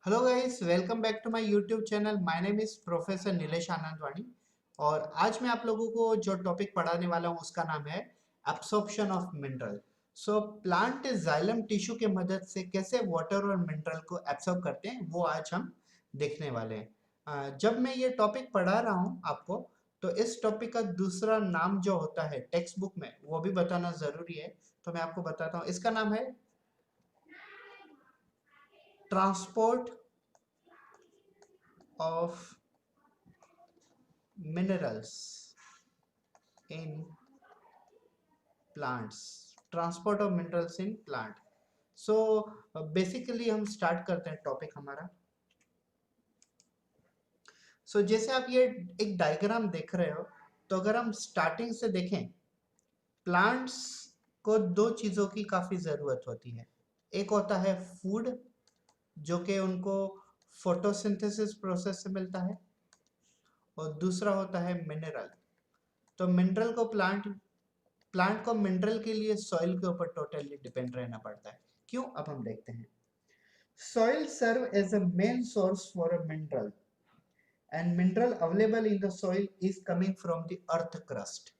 Hello guys, welcome back to my YouTube channel. My name is professor Nilesh Anandwani और आज मैं आप लोगों को जो टॉपिक पढ़ाने वाला हूँ उसका नाम है absorption of mineral. So plant xylem tissue के मदद से कैसे वाटर और मिनरल को एब्सॉर्ब करते हैं वो आज हम देखने वाले हैं। जब मैं ये टॉपिक पढ़ा रहा हूँ आपको, तो इस टॉपिक का दूसरा नाम जो होता है टेक्स्ट बुक में वो भी बताना ज़रूरी है, तो मैं आपको बताता हूँ। इसका नाम है transport of minerals in plants, transport of minerals in plant. So basically हम स्टार्ट करते हैं टॉपिक हमारा। जैसे आप ये एक डायग्राम देख रहे हो, तो अगर हम स्टार्टिंग से देखें, प्लांट्स को दो चीज़ों की काफ़ी ज़रूरत होती है। एक होता है फूड, जो कि उनको फोटोसिंथेसिस प्रोसेस से मिलता है, और दूसरा होता है मिनरल। तो मिनरल को प्लांट को मिनरल के लिए सॉइल के ऊपर टोटली डिपेंड रहना पड़ता है। क्यों, अब हम देखते हैं। Soil serve as a main source for a mineral and mineral available in the soil is coming from the earth crust.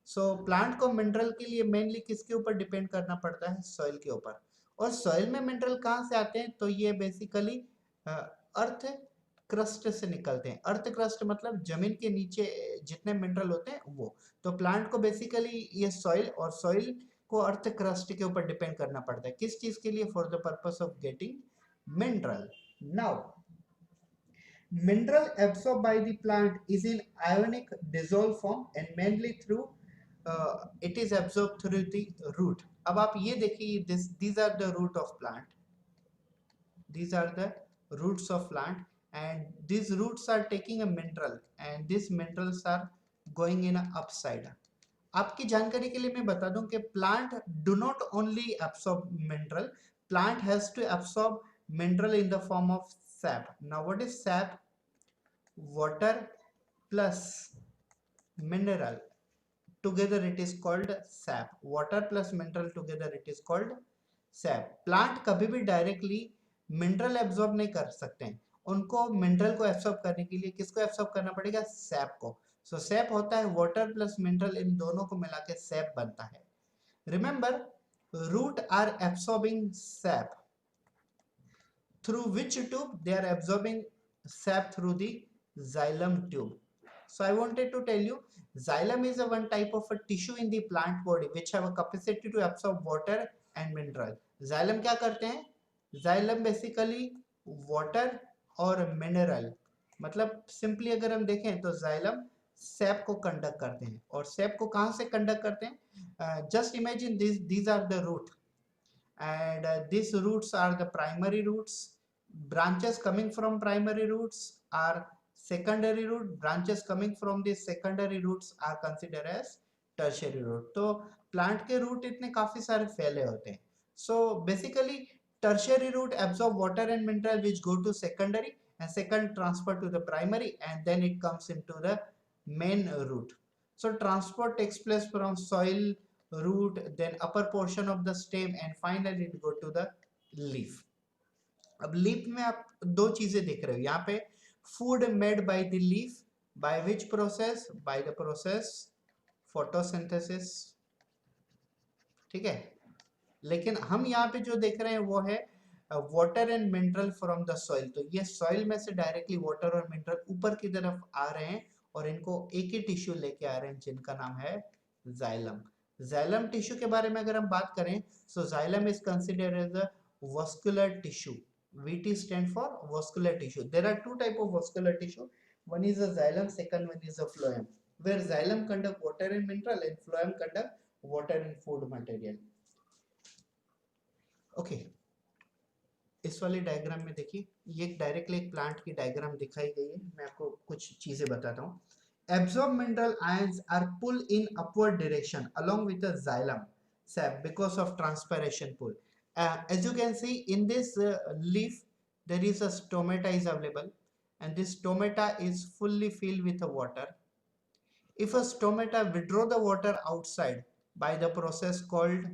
So plant को मिनरल के लिए मेनली किसके ऊपर डिपेंड करना पड़ता है? सॉइल के ऊपर। और सॉइल में मिनरल कहाँ से आते हैं? तो ये बेसिकली अर्थ क्रस्ट से निकलते हैं। अर्थ क्रस्ट मतलब जमीन के नीचे जितने मिनरल होते हैं वो। तो प्लांट को बेसिकली ये सॉइल और सॉइल को अर्थ क्रस्ट के ऊपर डिपेंड करना पड़ता है। किस चीज के लिए? For the purpose of getting mineral. Now mineral absorbed by the plant is in ionic dissolved form and mainly through it is absorbed through the root. अब आप ये देखिए, these are the root of plant, these are the roots of plant, and these roots are taking a mineral and these minerals are going in a upside. आपकी जानकारी के लिए मैं बता दूं कि plant do not only absorb mineral, plant has to absorb mineral in the form of sap. Now what is sap? Water plus mineral together it is called sap. Water plus mineral together it is called sap. Plant कभी भी directly mineral absorb नहीं कर सकते हैं। उनको mineral को absorb करने के लिए किसको एब्सॉर्ब करना पड़ेगा? सैप को। सो सैप होता है वाटर प्लस मिनरल, इन दोनों को मिला के सैप बनता है। Remember, root are absorbing sap through which tube? They are absorbing sap through the xylem tube. So I wanted to tell you, xylem is a one type of a tissue in the plant body which have a capacity to absorb water and mineral. Xylem क्या करते हैं? Xylem basically water और mineral, मतलब simply अगर हम देखें तो xylem SAP को कंडक्ट करते हैं। और सैप को कहाँ से कंडक्ट करते हैं? Just imagine these are the root, and these roots are the primary roots. Branches coming from primary roots are secondary root. Branches coming from the secondary roots are considered as tertiary root. तो plant के root इतने काफी सारे फैले होते हैं। So basically tertiary root absorb water and mineral which go to secondary, and second transfer to the primary, and then it comes into the main root. So transport takes place from soil, root, then upper portion of the stem, and finally it go to the leaf. अब leaf में आप दो चीजें देख रहे हो यहाँ पे। Food made by the leaf, by which process? By the process photosynthesis. ठीक है, लेकिन हम यहाँ पे जो देख रहे हैं वो है water and mineral from the soil. तो ये सॉइल में से डायरेक्टली वाटर और मिनरल ऊपर की तरफ आ रहे हैं और इनको एक ही टिश्यू लेके आ रहे हैं जिनका नाम है जाइलम। जाइलम टिश्यू के बारे में अगर हम बात करें, so xylem is considered as a vascular tissue. VT stand for vascular tissue. There are two type of vascular tissue. One is a xylem, second one is a phloem. Where xylem conduct water and mineral and phloem conduct water and food material. Okay. इस वाले diagram में देखिए, ये directly एक plant की diagram दिखाई गई है। मैं आपको कुछ चीजें बताता हूँ। Absorbed mineral ions are pulled in upward direction along with the xylem sap because of transpiration pull. As you can see in this leaf, there is a stomata is available, and this stomata is fully filled with the water. If a stomata withdraw the water outside by the process called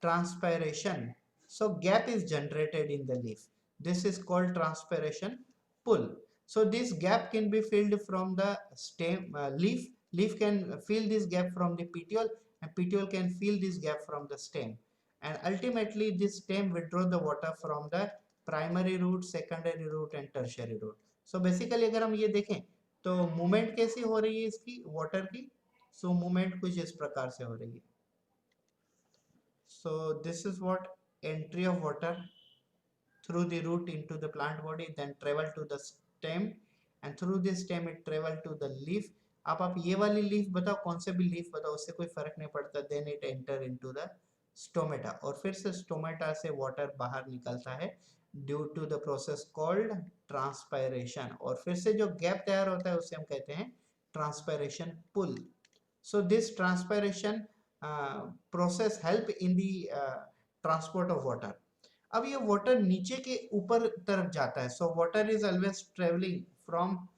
transpiration, So gap is generated in the leaf. This is called transpiration pull. So this gap can be filled from the stem, leaf can fill this gap from the petiole, and petiole can fill this gap from the stem, and ultimately this stem withdraw the water from the primary root, secondary root and tertiary root. So basically अगर हम ये देखें तो movement कैसी हो रही है इसकी वाटर की, सो मूवमेंट कुछ इस प्रकार से हो रही है. So this is what entry of water through the root into the plant body, then travel to the stem, and through this stem it travel to the leaf. अब आप ये वाली लीफ बताओ, कौन से भी लीफ बताओ, उससे कोई फर्क नहीं पड़ता. Then it enter into the stomata, और फिर से स्टोमेटा से वाटर बाहर निकलता है due to the process called transpiration, और फिर से जो गैप तैयार होता है उसे हम कहते हैं transpiration pull. So this transpiration process help in the transport of water. अब ये वाटर नीचे के ऊपर तरफ जाता है. So water is always traveling from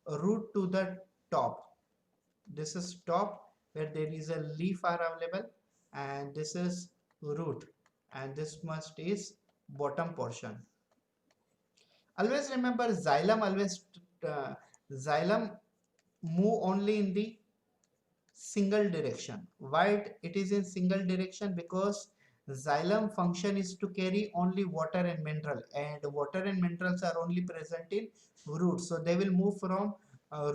root to the top. This is top where there is a leaf are available, and this is root, and this must is bottom portion. Always remember xylem always xylem move only in the single direction. Why it is in single direction? Because xylem function is to carry only water and mineral, and water and minerals are only present in root, so they will move from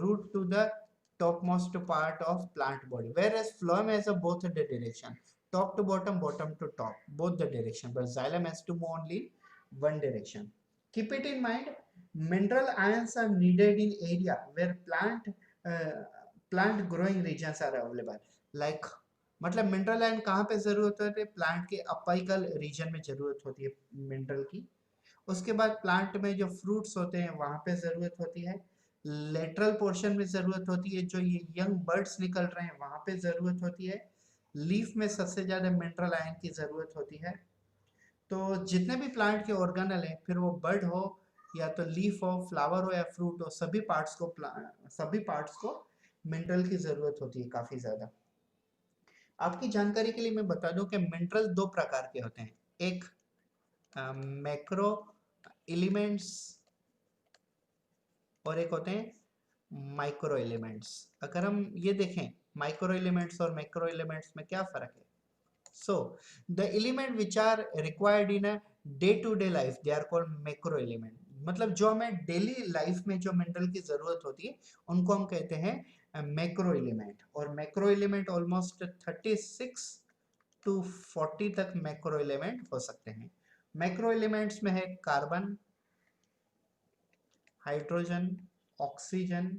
root to the topmost part of plant body, whereas phloem has a both the direction, top to bottom, bottom to top, both the direction, but xylem has to move only one direction. Keep it in mind, mineral ions are needed in area where plant growing regions are available. Like मतलब mineral ion कहाँ पे जरूरत होती है? Plant के apical reason में जरूरत होती है मिनरल की. उसके बाद प्लांट में जो फ्रूट्स होते हैं वहां पे जरूरत होती है. लेटरल पोर्शन में जरूरत होती है, जो ये यंग बर्ड्स निकल रहे हैं वहां पे जरूरत होती है. लीफ में सबसे ज्यादा मिनरल आयन की जरूरत होती है. तो जितने भी प्लांट के ऑर्गेनल हैं, फिर वो बर्ड हो या तो लीफ हो, फ्लावर हो या फ्रूट हो, सभी पार्ट्स को मिनरल की जरूरत होती है काफी ज्यादा. आपकी जानकारी के लिए मैं बता दूं कि मिनरल दो प्रकार के होते हैं. एक मैक्रो एलिमेंट्स और एक होते हैं माइक्रो एलिमेंट्स. अगर हम ये देखें माइक्रो एलिमेंट्स और मैक्रो एलिमेंट्स में क्या फर्क है? So the element which are required in a day to day life they are called macro element. मतलब जो हमें डेली लाइफ में जो मिनरल की जरूरत होती है उनको हम कहते हैं मैक्रो एलिमेंट. और मैक्रो एलिमेंट ऑलमोस्ट 36 टू 40 तक मैक्रो एलिमेंट हो सकते हैं. मैक्रो एलिमेंट्स में है carbon, hydrogen, oxygen,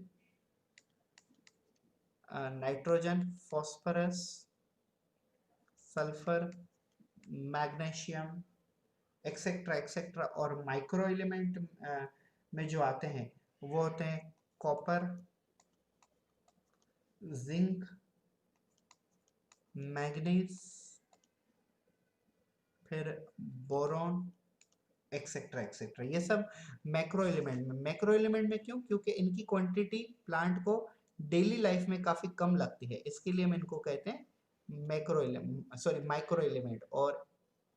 nitrogen, phosphorus, sulphur, magnesium etcetera etcetera. और माइक्रो एलिमेंट में जो आते हैं वो होते हैं कॉपर, जिंक, मैग्नीज, फिर बोरॉन एक्सेट्रा एक्सेट्रा. ये सब मैक्रो एलिमेंट में. मैक्रो एलिमेंट में क्यों? क्योंकि इनकी क्वांटिटी प्लांट को डेली लाइफ में काफी कम लगती है, इसके लिए हम इनको कहते हैं माइक्रो एलिमेंट. और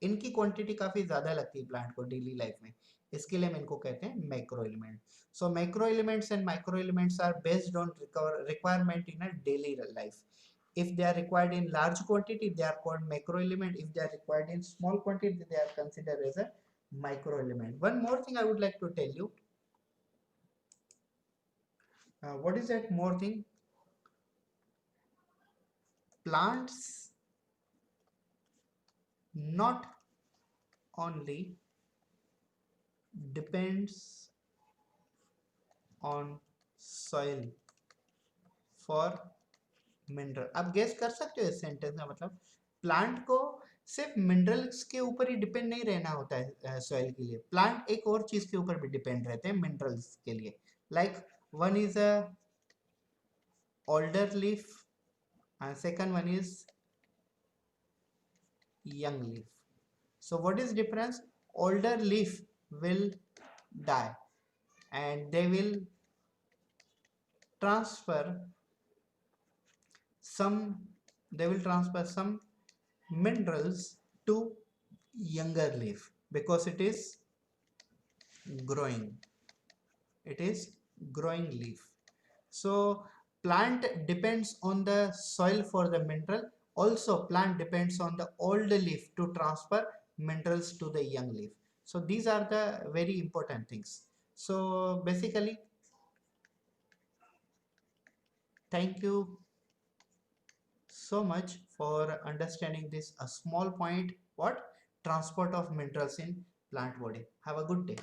इनकी क्वांटिटी काफी ज्यादा लगती है प्लांट को डेली लाइफ में, इसके लिए हम इनको कहते हैं macro element. So macro elements and micro elements are based on requirement in a daily life. If they are required in large quantity, they are called macro element. If they are required in small quantity, they are considered as a micro element. One more thing I would like to tell you. What is that more thing? Plants not only depends on soil for mineral. आप guess कर सकते हो इस sentence का मतलब? Plant को सिर्फ minerals के ऊपर ही डिपेंड नहीं रहना होता है सॉइल के लिए. प्लांट एक और चीज के ऊपर भी डिपेंड रहते हैं मिनरल्स के लिए. Like one is a older leaf and second one is young leaf. So what is difference? Older leaf will die and they will transfer some minerals to younger leaf because it is growing. It is growing leaf. So plant depends on the soil for the mineral. Also plant depends on the old leaf to transfer minerals to the young leaf. So these are the very important things. So basically, thank you so much for understanding this a small point, what transport of minerals in plant body. Have a good day.